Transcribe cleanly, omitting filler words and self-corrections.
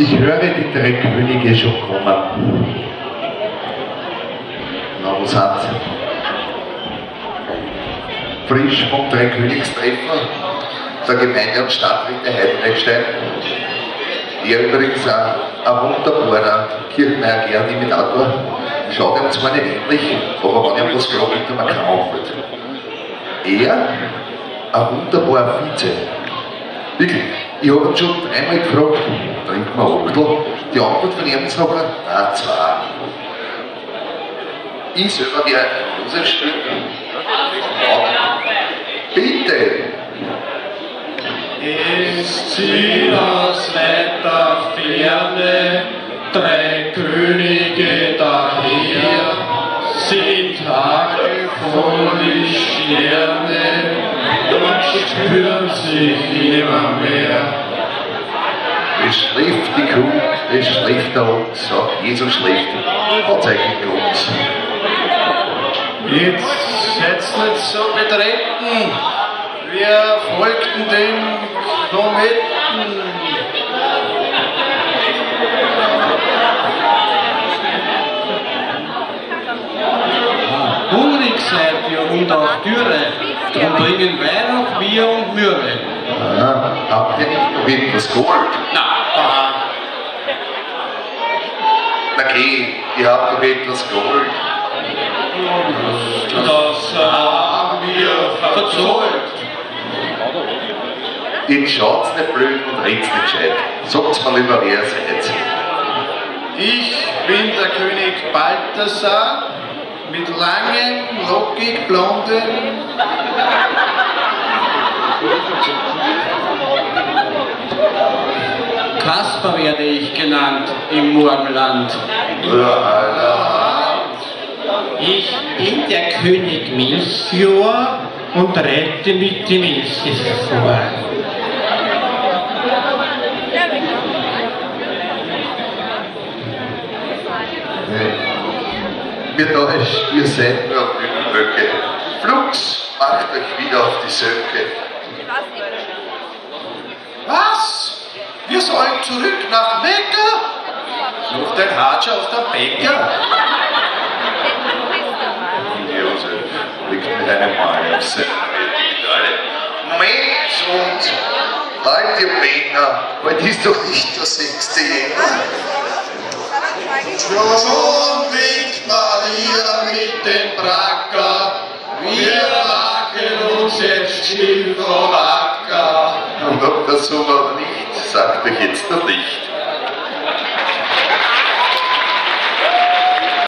Ich höre die drei Könige schon kommen. Na, wo sind sie? Frisch vom Dreikönigstreffen der Gemeinde- und Stadträte Heidenreichstein. Er übrigens ein wunderbarer Kirchenmeier-Imitator. Schaut ihm zwar nicht ähnlich, aber wenn ich ihm was frage, gibt er mir keine Antwort. Er, ein wunderbarer Vize. Wirklich, ich habe ihn schon einmal gefragt, trinken wir ein Achtel. Die Antwort von ihm ist nachher, nein, 2. Ich selber werde Musik spielen. Bitte! Es zieht aus weiter Ferne 3 Könige daher, sie Tage vor die Sterne und spüren sich nimmer mehr. Es schläft die Kuh, es schläft der Hund, sagt Jesus schläft, hat euch Gott. Jetzt seid nicht so betreten, wir folgten den Kometen. Hungrig seid ihr und auch Dürre, drum bringen Weihrauch, Bier und Myrrhe. Ah, habt ihr nicht noch etwas Gold? Na, Na geh, ihr habt noch etwas Gold. das haben wir verzollt. Jetzt schaut's nicht blöd und redt's nicht gescheit. Sagt's mal lieber, wer seid. Ich bin der König Balthasar mit langen, lockig blonden. Kasper werde ich genannt im Morgenland. Ich bin der König Melchior und rette mit dem Milch vor. Mir da ist, ihr seid nur Blütenböcke. Flugs, macht euch wieder auf die Söcke. Was? Wir sollen zurück nach Mekka? Sucht ein Hatscher auf der Bäcker? Josef liegt mit einem Mal auf seinem Bett. Mensch und halt ihr Penner, heute ist doch nicht der 6. Jänner. Schon winkt Maria mit dem Bracker, wir lachen uns jetzt still vom Acker. Und ob das so war nicht, sagt euch jetzt der Licht.